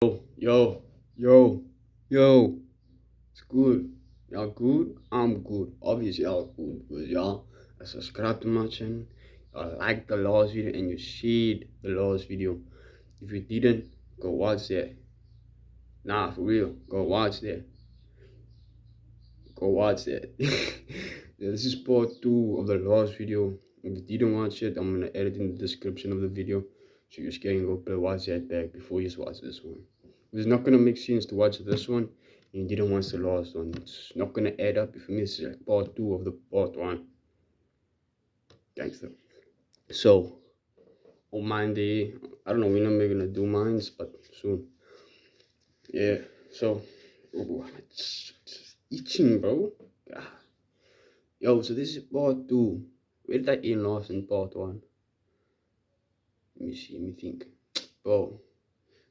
Yo, yo, yo, it's good. Y'all good? I'm good. Obviously, y'all good because y'all subscribe to my channel. Y'all like the last video and you shared the last video. If you didn't, go watch that. Nah, for real, go watch that. Go watch that. This is part 2 of the last video. If you didn't watch it, I'm gonna edit in the description of the video so you can go play watch that back before you watch this one. It's not gonna make sense to watch this one and you didn't watch the last one. It's not gonna add up if you miss like part 2 of the part 1. Gangster. So on Monday, I don't know when I'm gonna do mines, but soon. Yeah. So it's itching, bro. Ah. Yo, so this is part 2. Where did I end last in part 1? Let me see, let me think. Bro.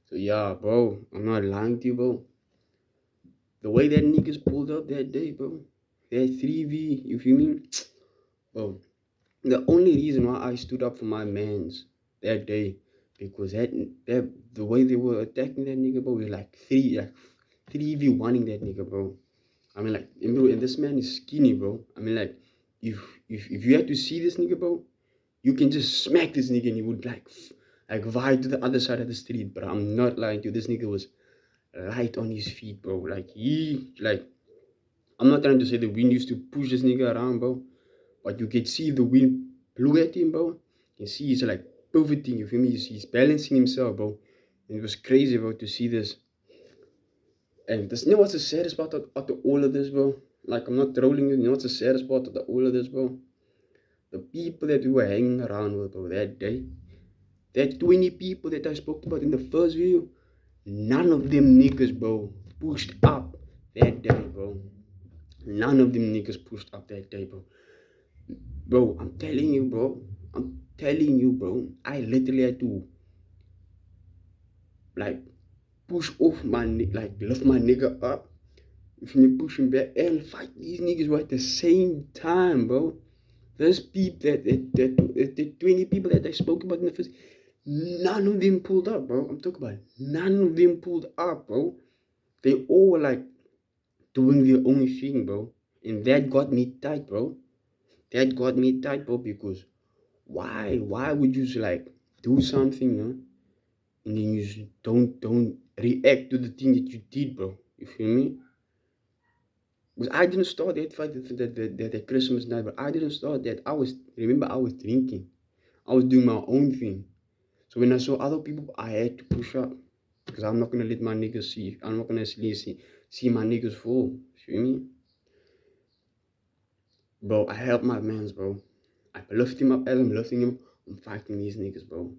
So yeah, bro, I'm not lying to you, bro. The way that niggas pulled up that day, bro. That 3v, you feel me? Bro, the only reason why I stood up for my mans that day, because that the way they were attacking that nigga, bro, was like 3v1ing that nigga, bro. I mean, like, and bro, and this man is skinny, bro. I mean, like, if you had to see this nigga, bro, you can just smack this nigga and he would like vibe to the other side of the street. But I'm not lying to you. This nigga was light on his feet, bro. I'm not trying to say the wind used to push this nigga around, bro. But you can see the wind blew at him, bro. You can see he's like pivoting, you feel me? He's balancing himself, bro. And it was crazy, bro, to see this. And this, you know what's the saddest part of all of this, bro? Like, I'm not trolling you. You know what's the saddest part of all of this, bro? The people that we were hanging around with, bro, that day. That 20 people that I spoke about in the first video, none of them niggas, bro, pushed up that day, bro. None of them niggas pushed up that day, bro. Bro, I'm telling you, bro. I'm telling you, bro. I literally had to, like, push off my, like, lift my nigga up. If you push him back and fight these niggas at the same time, bro. Those people, the 20 people that I spoke about in the first, none of them pulled up, bro. I'm talking about none of them pulled up, bro. They all were like doing their own thing, bro. And that got me tight, bro. That got me tight, bro, because why would you like do something, no? And then you just don't react to the thing that you did, bro. You feel me? Because I didn't start that fight that Christmas night, but I didn't start that. Remember, I was drinking. I was doing my own thing. So when I saw other people, I had to push up. Because I'm not gonna let my niggas see. I'm not gonna see my niggas fall. You feel me? Bro, I helped my mans, bro. I lift him up as I'm lifting him. I'm fighting these niggas, bro.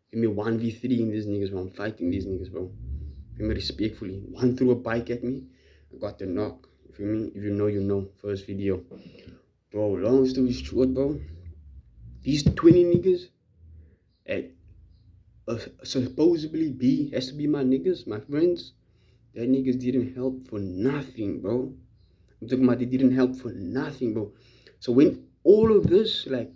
Give me 1v3 in these niggas, bro. I'm fighting these niggas, bro. Give me respectfully. One threw a bike at me. I got the knock. You feel me? If you know, you know. First video. Bro, long story short, bro. These 20 niggas at supposedly has to be my niggas, my friends. That niggas didn't help for nothing, bro. I'm talking about they didn't help for nothing, bro. So when all of this, like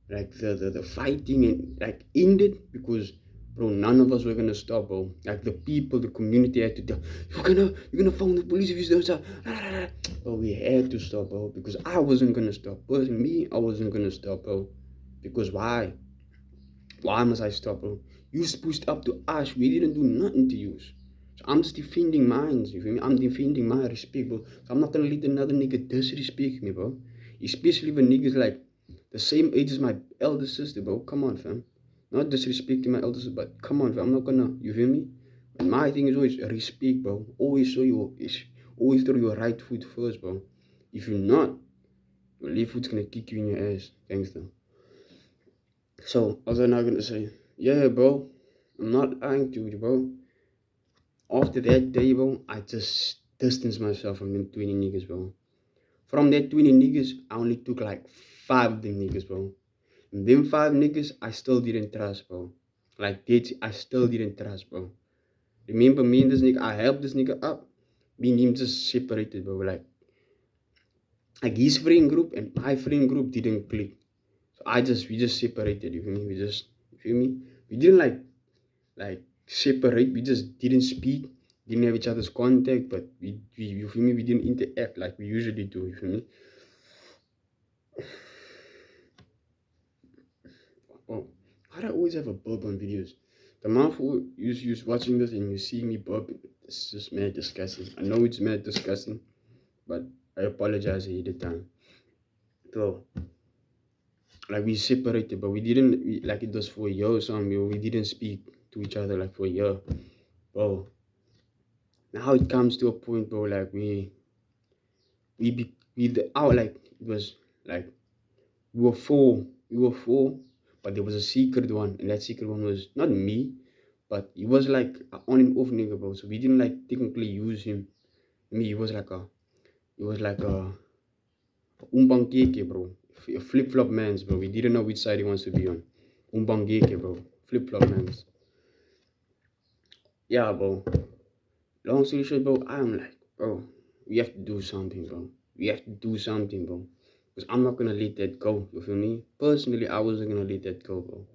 the fighting and like ended, because bro, none of us were gonna stop, bro. Like the people, the community had to tell, you're gonna phone the police if you don't stop. But we had to stop, bro, because I wasn't gonna stop. Personally, me, I wasn't gonna stop, bro. Because why? Why must I stop, bro? You pushed up to us. We didn't do nothing to you. So I'm just defending mine. You feel me? I'm defending my respect, bro. So I'm not gonna let another nigga disrespect me, bro. Especially when niggas like the same age as my elder sister, bro. Come on, fam. Not disrespecting my elder sister, but come on, fam. I'm not gonna. You feel me? And my thing is always respect, bro. Always throw your right foot first, bro. If you're not, your left foot's gonna kick you in your ass, gangster. So, I was not gonna say, yeah, bro, I'm not lying to you, bro. After that day, bro, I just distanced myself from them 20 niggas, bro. From that 20 niggas, I only took like 5 of them niggas, bro. And them 5 niggas, I still didn't trust, bro. Like, I still didn't trust, bro. Remember, me and this nigga, I helped this nigga up. Me and him just separated, bro. Like his friend group and my friend group didn't click. So we just separated, you feel me? You feel me? We didn't like separate. We just didn't speak, didn't have each other's contact, but you feel me? We didn't interact like we usually do. You feel me? Oh, why do I always have a burp on videos? The amount who you watching this and you see me burp, it's just mad disgusting. I know it's mad disgusting, but I apologize ahead of time. So, like we separated, but like it was for a year or something. We didn't speak to each other like for a year. Bro, now it comes to a point, bro, like like it was like we were four, but there was a secret one, and that secret one was not me, but he was like a on and off nigga, bro. So we didn't like technically use him. Me, he was like a umbangeke, bro. A flip flop man's, bro. We didn't know which side he wants to be on. Umbangeke, bro. Flip flop man's. Yeah, bro. Long story short, bro, I'm like, bro, we have to do something, bro. We have to do something, bro. Because I'm not gonna let that go. You feel me? Personally, I wasn't gonna let that go, bro.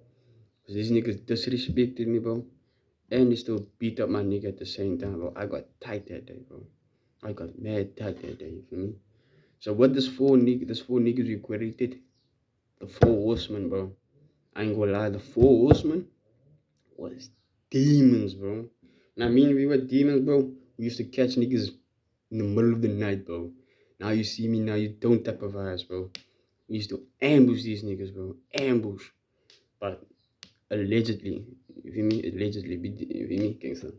Because these niggas disrespected me, bro. And they still beat up my nigga at the same time, bro. I got tight that day, bro. I got mad tight that day, you feel me? So what this four niggas we created, the four horsemen, bro. I ain't gonna lie, the four horsemen was demons, bro. And I mean, we were demons, bro. We used to catch niggas in the middle of the night, bro. Now you see me, now you don't type of us, bro. We used to ambush these niggas, bro. Ambush. But allegedly, you feel me? Allegedly, you feel me, gangster?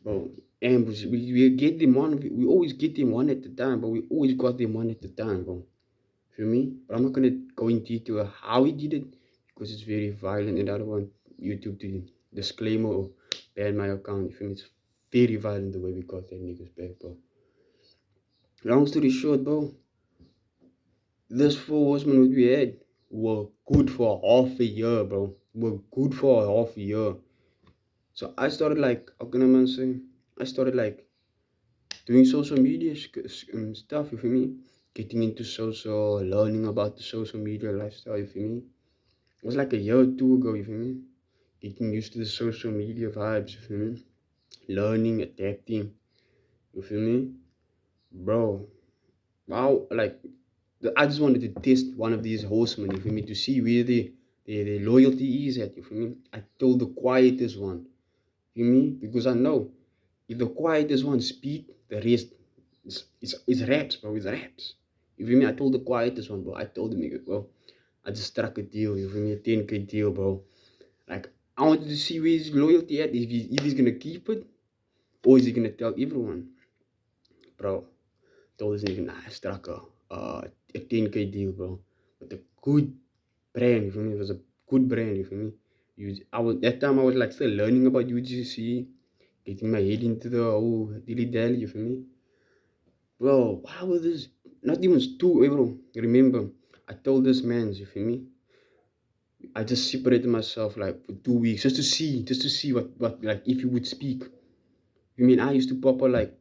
Bro, ambush. We get them one. We always get them one at a time, but we always got them one at a time, bro. Feel me? But I'm not gonna go in detail how he did it because it's very violent, and I don't want YouTube to disclaimer or ban my account. You feel me? It's very violent the way we got that niggas back, bro. Long story short, bro, this four horsemen that we had were good for half a year, bro. Were good for half a year. So I started like, how can I say? I started like doing social media stuff, you feel me? Getting into social, learning about the social media lifestyle, you feel me? It was like a year or two ago, you feel me? Getting used to the social media vibes, you feel me? Learning, adapting, you feel me? Bro, wow, like, I just wanted to test one of these horsemen, you feel me? To see where the loyalty is at, you feel me? I told the quietest one, you feel me? Because I know, if the quietest one speak, the rest is raps, bro, it's raps. You feel me? I told the quietest one, bro. I told him, nigga, bro, I just struck a deal, you feel me? A 10K deal, bro. Like, I wanted to see where his loyalty at, if he's gonna keep it, or is he gonna tell everyone? Bro, told this nigga, nah, I struck a 10K deal, bro. With a good brand, you feel me? It was a good brand, you feel me? That time I was like still learning about UGC, getting my head into the whole dilly dally, you feel me? Bro, why was this? Not even two, bro. Remember, I told this man, you feel me? I just separated myself like for 2 weeks just to see what like if he would speak. You mean I used to pop up like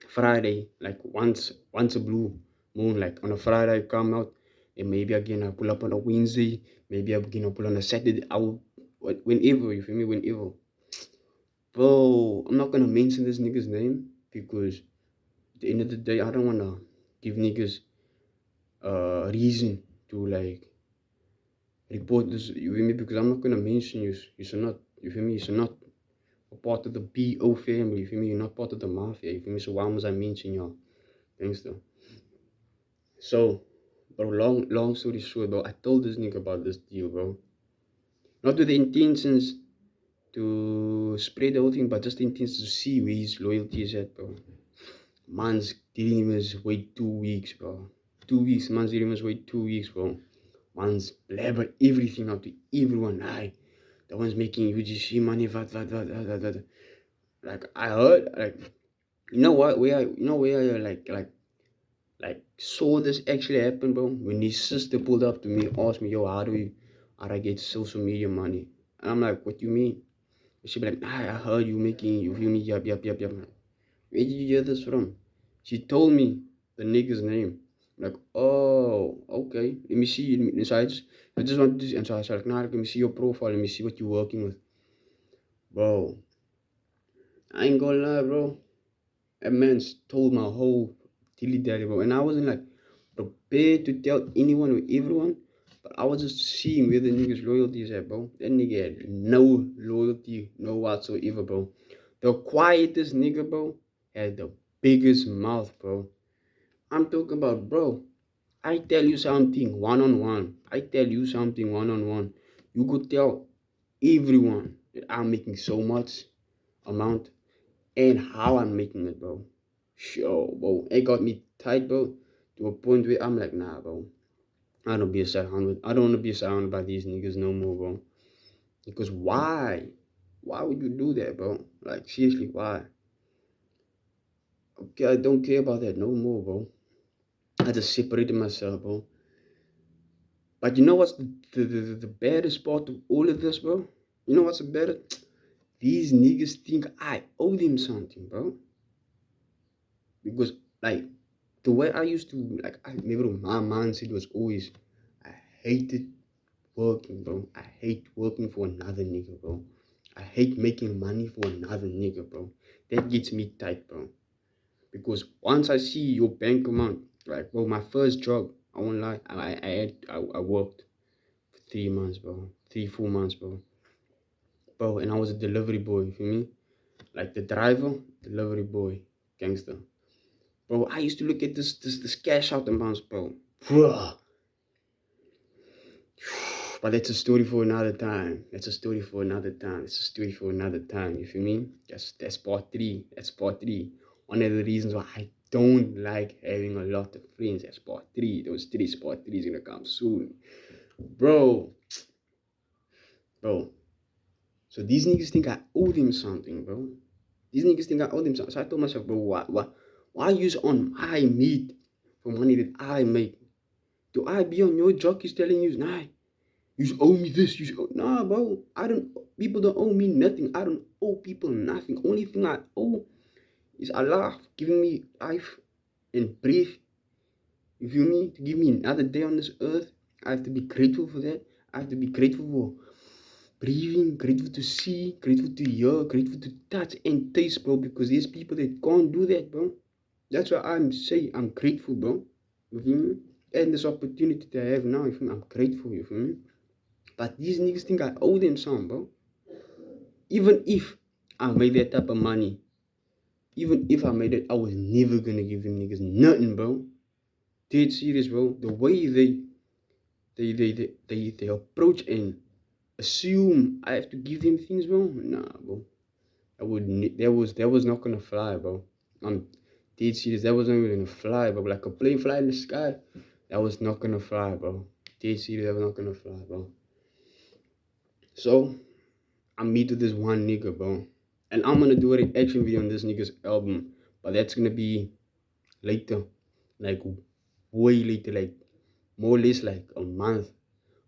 Friday, like once a blue moon, like on a Friday I come out, and maybe again I pull up on a Wednesday, maybe again I pull on a Saturday. I will whenever, you feel me, whenever. Bro, I'm not gonna mention this nigga's name because at the end of the day I don't wanna give niggas reason to like report this, you feel me, because I'm not gonna mention you. You should not, you feel me, you should not a part of the BO family, you feel me, you're not part of the mafia, you feel me, so why must I mention y'all? Gangster. So, bro, long story short, bro, I told this nigga about this deal, bro. Not with the intentions to spread the whole thing, but just the intentions to see where his loyalty is at, bro. Man's didn't even wait 2 weeks, bro. 2 weeks, man's didn't even wait 2 weeks, bro. Man's blabber everything out to everyone. The one's making UGC money, what. Like I heard, like you know what? Where I like saw this actually happen, bro. When his sister pulled up to me, asked me, "Yo, how do I get social media money?" And I'm like, "What do you mean?" She be like, "Nah, I heard you feel me? Yup. I'm like, where did you hear this from?" She told me the nigga's name. I'm like, oh, okay. Let me see. So I just want to, and so I was like, nah, let me see your profile. Let me see what you're working with. Bro, I ain't gonna lie, bro. That man stole my whole dilly dally, bro. And I wasn't like prepared to tell anyone or everyone, but I was just seeing where the nigga's loyalty is at, bro. That nigga had no loyalty, no whatsoever, bro. The quietest nigga, bro, had the biggest mouth, bro. I'm talking about, bro. I tell you something one on one. I tell you something one on one. You could tell everyone that I'm making so much amount and how I'm making it, bro. Sure, bro. It got me tight, bro, to a point where I'm like, nah, bro. I don't wanna be surrounded by these niggas no more, bro. Because why? Why would you do that, bro? Like seriously, why? Okay, I don't care about that no more, bro. I just separated myself, bro. But you know what's the baddest part of all of this, bro? You know what's the baddest? These niggas think I owe them something, bro. Because like the way I used to I remember my mindset was always I hated working, bro. I hate working for another nigga, bro. I hate making money for another nigga, bro. That gets me tight, bro. Because once I see your bank amount, like, bro, my first job, I won't lie, I worked for 3 months, bro. 3, 4 months, bro. Bro, and I was a delivery boy, you feel me? Like the driver, delivery boy, gangster. Bro, I used to look at this cash out amounts, bro. Bruh. But that's a story for another time. That's a story for another time. It's a story for another time. You feel me? That's part three. That's part three. One of the reasons why I don't like having a lot of friends. That's part three. Those part three is gonna come soon. Bro. Bro. So these niggas think I owe them something, bro. These niggas think I owe them something. So I told myself, bro, why use on my meat for money that I make? Do I be on your jockeys telling you, nah, you owe me this, nah, bro. People don't owe me nothing. I don't owe people nothing. Only thing I owe is Allah giving me life and breath. You feel me? To give me another day on this earth. I have to be grateful for that. I have to be grateful for breathing, grateful to see, grateful to hear, grateful to touch and taste, bro. Because there's people that can't do that, bro. That's why I'm grateful, bro. You feel me? And this opportunity that I have now, you feel me? I'm grateful, you feel me? But these niggas think I owe them some, bro. Even if I made that type of money, even if I made it, I was never gonna give them niggas nothing, bro. Dead serious, bro. The way they approach and assume I have to give them things, bro. Nah, bro. That was not gonna fly, bro. I'm dead serious. That wasn't even gonna fly, bro. Like a plane fly in the sky, that was not gonna fly, bro. Dead serious. That was not gonna fly, bro. So I meet with this one nigga, bro. And I'm gonna do a reaction video on this nigga's album. But that's gonna be later. Like way later, like more or less like a month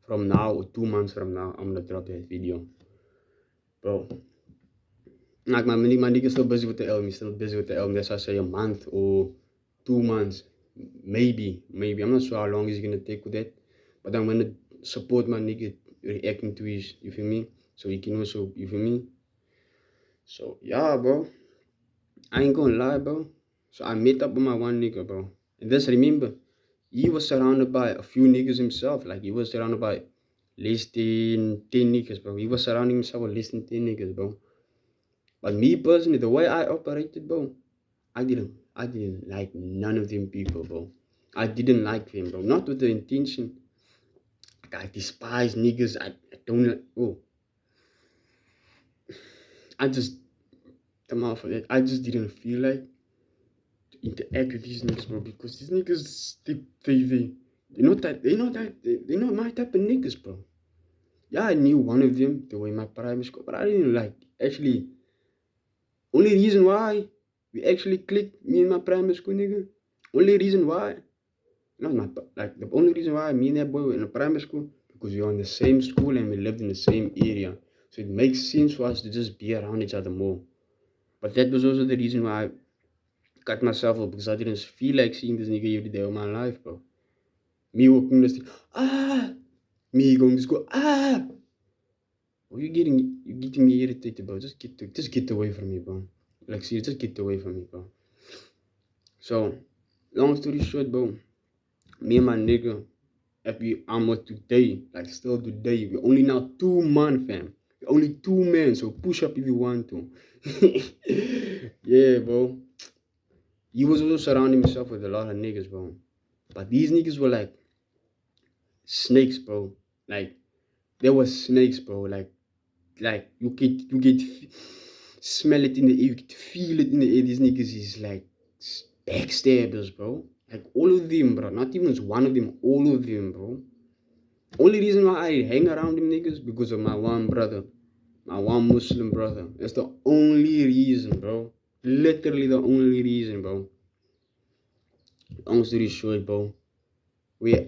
from now or 2 months from now. I'm gonna drop that video. Bro. Like my nigga's still busy with the album. He's still busy with the album. That's why I say a month or 2 months. Maybe. I'm not sure how long he's gonna take with that. But I'm gonna support my nigga reacting to his, you feel me? So he can also, you feel me? So yeah, bro. I ain't gonna lie, bro. So I met up with my one nigga, bro. And just remember, he was surrounded by a few niggas himself. Like he was surrounded by less than 10 niggas, bro. He was surrounding himself with less than 10 niggas, bro. But me personally, the way I operated, bro, I didn't like none of them people, bro. I didn't like them, bro. Not with the intention. Like I despise niggas. I don't. Oh, I just come out for that. I just didn't feel like to interact with these niggas, bro, because these niggas they're not my type of niggas, bro. Yeah, I knew one of them the way my primary school, but I didn't like actually. Only reason why we actually clicked, me and my primary school nigga. Only reason why, not my like the only reason why me and that boy were in a primary school because we were in the same school and we lived in the same area, so it makes sense for us to just be around each other more. But that was also the reason why I cut myself off because I didn't feel like seeing this nigga every day of my life, bro. Me walking the street, me going to school, Oh, you getting me irritated, bro. Just get away from me, bro. Like, see, just get away from me, bro. So, long story short, bro. Me and my nigga, if we armor today, like still today, we only now 2 months, fam. We only 2 men, so push up if you want to. Yeah, bro. He was also surrounding himself with a lot of niggas, bro. But these niggas were like snakes, bro. Like they were snakes, bro. Like you get smell it in the air, you could feel it in the air. These niggas is like backstabbers, bro. Like all of them, bro. Not even one of them, all of them, bro. Only reason why I hang around them niggas because of my one brother, my one Muslim brother. That's the only reason, bro. Literally the only reason, bro. Long story short, bro.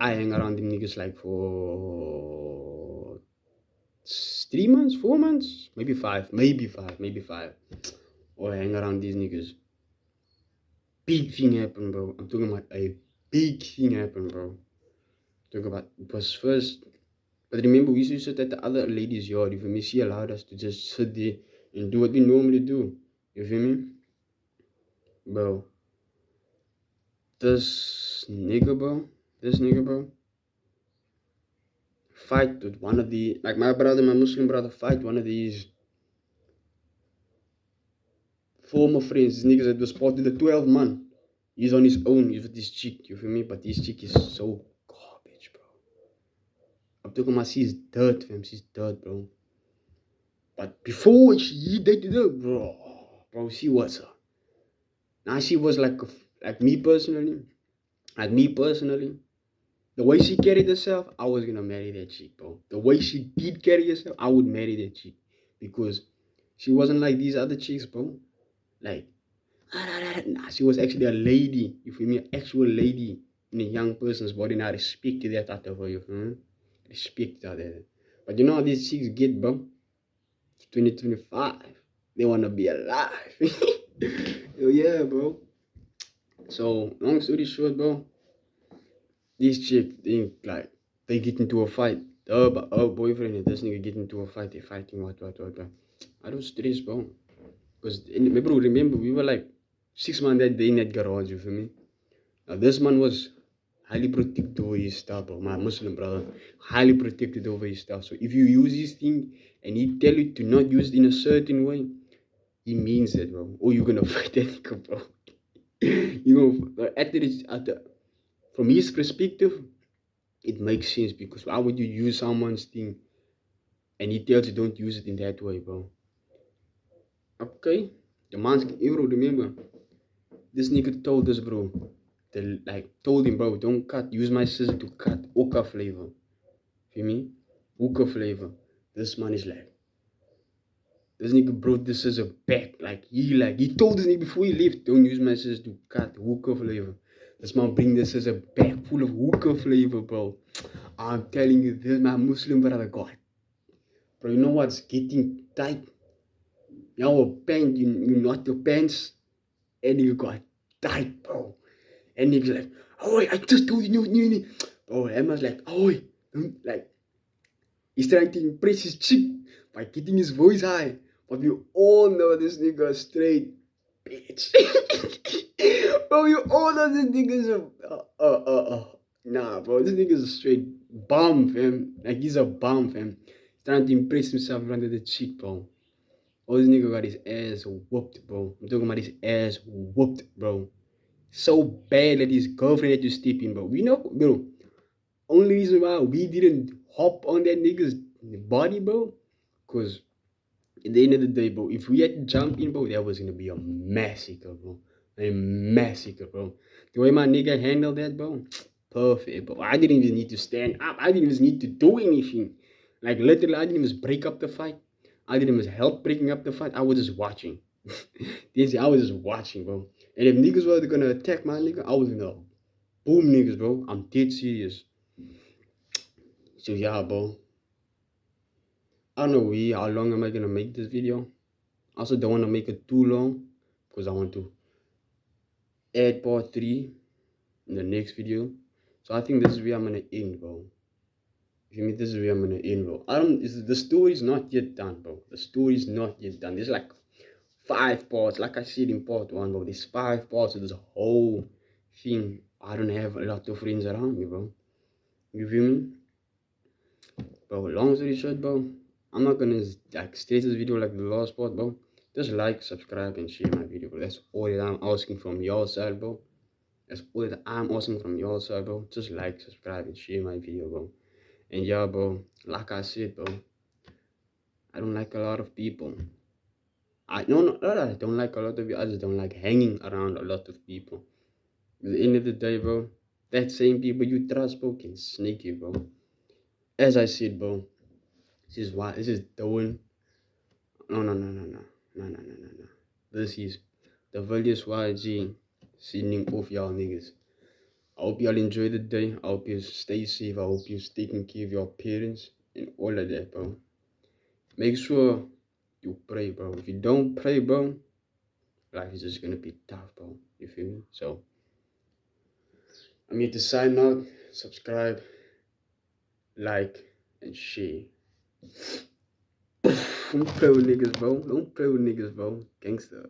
I hang around them niggas like for 3 months, 4 months, maybe five. Or I hang around these niggas. Big thing happened, bro. I'm talking about a big thing happened, bro. Talk about it was first. But remember, we used to sit at the other lady's yard. You feel me? She allowed us to just sit there and do what we normally do. You feel me? Bro. This nigga, bro, fight with one of the, like my Muslim brother, fight one of these former friends. These niggas that was part of the 12 man. He's on his own. He's with this chick. You feel me? But this chick is so garbage, bro. I'm talking about she's dirt, fam. She's dirt, bro. But before he dated her, bro, she was her. Now she was like me personally. Like me personally. The way she carried herself, I was gonna marry that chick, bro. The way she did carry herself, I would marry that chick. Because she wasn't like these other chicks, bro. Like, nah, she was actually a lady. You feel me? An actual lady in a young person's body. And I respected that out of her, you feel me? Respect that. But you know how these chicks get, bro? 2025. They wanna be alive. Yo, yeah, bro. So, long story short, bro. These chicks think like they get into a fight. Her boyfriend and this nigga get into a fight. They fighting what. I don't stress, bro. Because remember, we were like 6 months that day in that garage. You feel me? Now this man was highly protected over his stuff, bro. My Muslim brother, highly protected over his stuff. So if you use this thing and he tell you to not use it in a certain way, he means it, bro. Or you're gonna fight that nigga, bro. You know, from his perspective, it makes sense because why would you use someone's thing and he tells you don't use it in that way, bro? Okay, the man's bro, remember this nigga told us, bro. Told him, bro, don't cut. Use my scissor to cut hookah flavor. Feel me? Hookah flavor. This man is like, this nigga brought the scissor back. He told this nigga before he left, don't use my scissors to cut hookah flavor. This man bring the scissor back full of hookah flavor, bro. I'm telling you, this my Muslim brother got. Bro, you know what's getting tight? Your pants, you knot your pants, and you got tight, bro. And he's like, oh, I just told you, bro. Emma's like, oh, like, he's trying to impress his chick by getting his voice high. But we all know this nigga straight bitch. Bro, you all know this nigga's nah, bro, this nigga's a straight bum, fam. Like, he's a bum, fam. He's trying to impress himself in front of the chick, bro. Oh, this nigga got his ass whooped, bro. I'm talking about his ass whooped, bro. So bad that his girlfriend had to step in, bro. We know, bro. Only reason why we didn't hop on that nigga's body, bro, because at the end of the day, bro, if we had to jump in, bro, that was gonna be a massacre, bro. A massacre, bro. The way my nigga handled that, bro, perfect, bro. I didn't even need to stand up. I didn't even need to do anything. Like, literally, I didn't even break up the fight. I didn't even help breaking up the fight. I was just watching. I was just watching, bro. And if niggas were gonna attack my nigga, I was gonna boom niggas, bro. I'm dead serious. So yeah, bro. I don't know how long am I gonna make this video. I also don't want to make it too long because I want to add part 3 in the next video. So I think this is where I'm gonna end, bro. You feel me? This is where I'm gonna end, bro. The story's not yet done, bro. The story's not yet done. There's like 5 parts. Like I said in part 1, bro. There's 5 parts of this whole thing. I don't have a lot of friends around me, bro. You feel me? Bro, long story short, bro. I'm not gonna like stay this video like the last part, bro. Just like, subscribe, and share my video, bro. That's all that I'm asking from your side, bro. That's all that I'm asking from your side, bro. Just like, subscribe, and share my video, bro. And yeah, bro. Like I said, bro. I don't like a lot of people. I no, not that I don't like a lot of people. I just don't like hanging around a lot of people. At the end of the day, bro, that same people you trust, bro, can snake you, bro. As I said, bro, this is doing. No. This is the Villiers YG sending off y'all niggas. I hope y'all enjoy the day. I hope you stay safe. I hope you're taking care of your parents and all of that, bro. Make sure you pray, bro. If you don't pray, bro, life is just gonna be tough, bro. You feel me? So I'm here to sign out. Subscribe, like, and share. Don't play with niggas, bro. Don't play with niggas, bro. Gangster.